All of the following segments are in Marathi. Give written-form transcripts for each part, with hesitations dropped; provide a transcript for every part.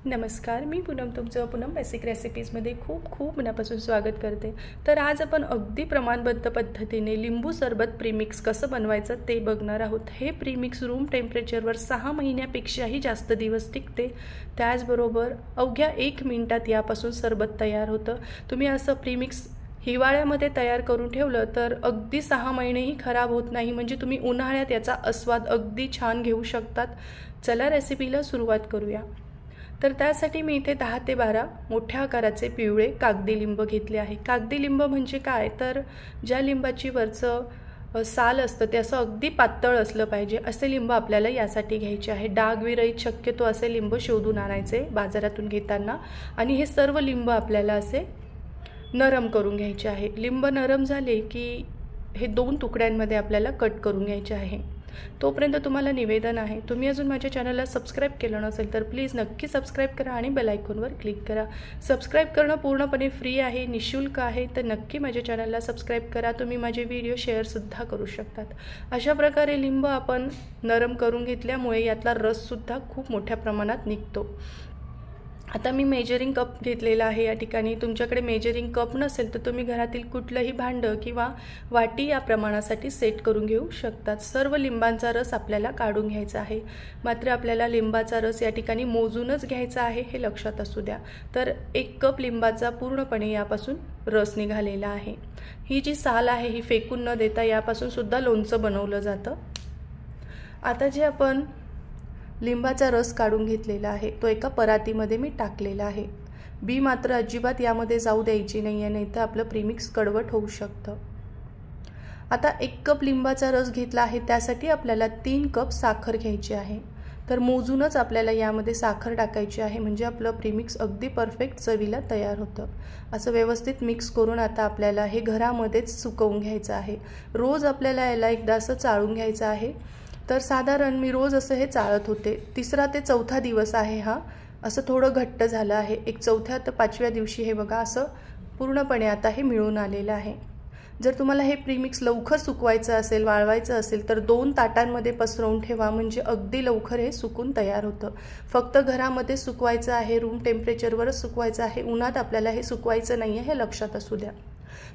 नमस्कार, मी पूनम तुमचं पूनम बेसिक रेसिपीजमध्ये खूप मनापासून स्वागत करते। तर आज आपण अगदी प्रमाणबद्ध पद्धतीने लिंबू सरबत प्रीमिक्स कसं बनवायचं ते बघणार आहोत। हे प्रीमिक्स रूम टेम्परेचरवर 6 महिन्यापेक्षाही जास्त दिवस टिकते। त्याचबरोबर अवघ्या 1 मिनिटात यापासून सरबत तयार होतं। तुम्ही असं प्रीमिक्स हिवाळ्यामध्ये तयार करून ठेवलं तर अगदी 6 महिनेही खराब होत नाही, म्हणजे तुम्ही उन्हाळ्यात याचा आस्वाद अगदी छान घेऊ शकतात। चला रेसिपीला सुरुवात करूया। तर त्यासाठी मी इथे 10 ते 12 मोठ्या आकाराचे पिवळे कागदी लिंब घेतले आहे। कागदी लिंब म्हणजे काय, तर ज्या लिंबाची वरचं साल असतं ते असं अगदी पातळ असलं पाहिजे, असे लिंब आपल्याला यासाठी घ्यायचे आहे। डागविरहित शक्यतो असे लिंब शोधून आणायचे बाजारातून घेताना, आणि हे सर्व लिंब आपल्याला असे नरम करून घ्यायचे आहे। लिंब नरम झाले की हे 2 तुकड्यांमध्ये आपल्याला कट करून घ्यायचे आहे। तोपर्यंत तुम्हाला निवेदन आहे, तुम्ही अजून माझ्या चॅनलला सबस्क्राइब केलं नसेल तर प्लीज नक्की सबस्क्राइब करा आणि बेल आयकॉनवर क्लिक करा। सबस्क्राइब करणं पूर्णपणे फ्री आहे, निशुल्क आहे, तर नक्की माझ्या चॅनलला सबस्क्राइब करा। तुम्ही माझे व्हिडिओ शेअरसुद्धा करू शकतात। अशा प्रकारे लिंब आपण नरम करून घेतल्यामुळे यातला रससुद्धा खूप मोठ्या प्रमाणात निघतो। आता मी मेजरिंग कप घेतलेला आहे। या ठिकाणी तुमच्याकडे मेजरिंग कप नसेल तर तुम्ही घरातील कुठलंही भांडं किंवा वाटी या प्रमाणासाठी सेट करून घेऊ शकतात। सर्व लिंबांचा रस आपल्याला काढून घ्यायचा आहे, मात्र आपल्याला लिंबाचा रस या ठिकाणी मोजूनच घ्यायचा आहे, हे लक्षात असू द्या। तर 1 कप लिंबाचा पूर्णपणे यापासून रस निघालेला आहे। ही जी साल आहे ही फेकून न देता यापासून सुद्धा लोणचं बनवलं जातं। आता जे आपण लिंबाचा रस काढून घेतलेला आहे तो एका परातीमध्ये मी टाकलेला आहे। बी मात्र अजिबात यामध्ये जाऊ द्यायची नाही आहे, नाहीतर आपलं प्रीमिक्स कडवट होऊ शकतं। आता 1 कप लिंबाचा रस घेतला आहे, त्यासाठी आपल्याला 3 कप साखर घ्यायची आहे। तर मोजूनच आपल्याला यामध्ये साखर टाकायची आहे, म्हणजे आपलं प्रीमिक्स अगदी परफेक्ट चवीला तयार होतं। असं व्यवस्थित मिक्स करून आता आपल्याला हे घरामध्येच सुकवून घ्यायचं आहे। रोज आपल्याला याला एकदा असं चाळून घ्यायचं आहे। तर साधारण मी रोज असं हे चाळत होते। 3रा ते 4था दिवस आहे हा। असं थोडं घट्ट झालं आहे। एक 4थ्या ते 5व्या दिवशी हे बघा असं पूर्णपणे आता हे मिळून आलेलं आहे। जर तुम्हाला हे प्रीमिक्स लवकर सुकवायचं असेल, वाळवायचं असेल तर 2 ताटांमध्ये पसरवून ठेवा, म्हणजे अगदी लवकर हे सुकून तयार होतं। फक्त घरामध्ये सुकवायचं आहे, रूम टेम्परेचरवरच सुकवायचं आहे, उन्हात आपल्याला हे सुकवायचं नाही आहे, हे लक्षात असू द्या।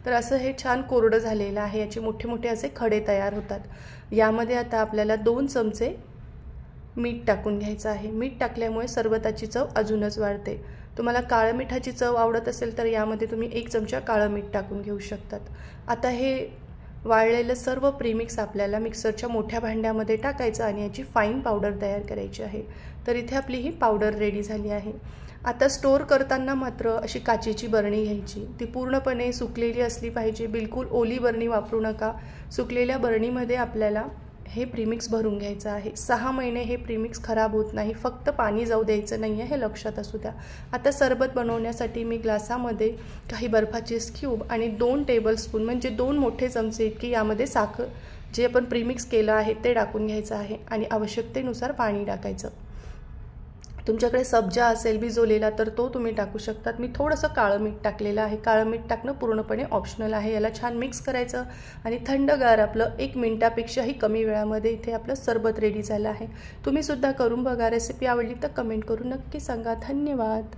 तर असं हे छान कोरडं झालेलं आहे, याचे मोठे मोठे असे खडे तयार होतात। यामध्ये आता आपल्याला 2 चमचे मीठ टाकून घ्यायचं आहे। मीठ टाकल्यामुळे सरबताची चव अजूनच वाढते। तुम्हाला काळं मिठाची चव आवडत असेल तर यामध्ये तुम्ही 1 चमचा काळं मीठ टाकून घेऊ शकतात। आता हे वाळलेलं सर्व प्रीमिक्स आपल्याला मिक्सरच्या मोठ्या भांड्यामध्ये टाकायचं आणि याची फाईन पावडर तयार करायची आहे। तर इथे आपली ही पावडर रेडी झाली आहे। आता स्टोअर करताना मात्र अशी काचेची बरणी घ्यायची, ती पूर्णपणे सुकलेली असली पाहिजे, बिलकुल ओली बरणी वापरू नका। सुकलेल्या बरणीमध्ये आपल्याला हे प्रीमिक्स भरून घ्यायचं आहे। 6 महिने हे प्रीमिक्स खराब होत नाही, फक्त पाणी जाऊ द्यायचं नाही आहे, हे लक्षात असू द्या। आता सरबत बनवण्यासाठी मी ग्लासामध्ये काही बर्फाचे क्यूब आणि 2 टेबलस्पून म्हणजे 2 मोठे चमचे इतकी यामध्ये साखर जे आपण प्रीमिक्स केलं आहे ते टाकून घ्यायचं आहे, आणि आवश्यकतेनुसार पाणी टाकायचं। तुमच्याकडे सब्जा असेल भिजवलेला तर तो तुम्ही टाकू शकतात। मी थोडंसं काळं मीठ टाकलेलं आहे। काळं मीठ टाकणं पूर्णपणे ऑप्शनल आहे। याला छान मिक्स करायचं आणि थंडगार आपलं 1 मिनिटापेक्षाही कमी वेळामध्ये इथे आपलं सरबत रेडी झालं आहे। तुम्ही सुद्धा करून बघा। रेसिपी आवडली तर कमेंट करून नक्की सांगा। धन्यवाद।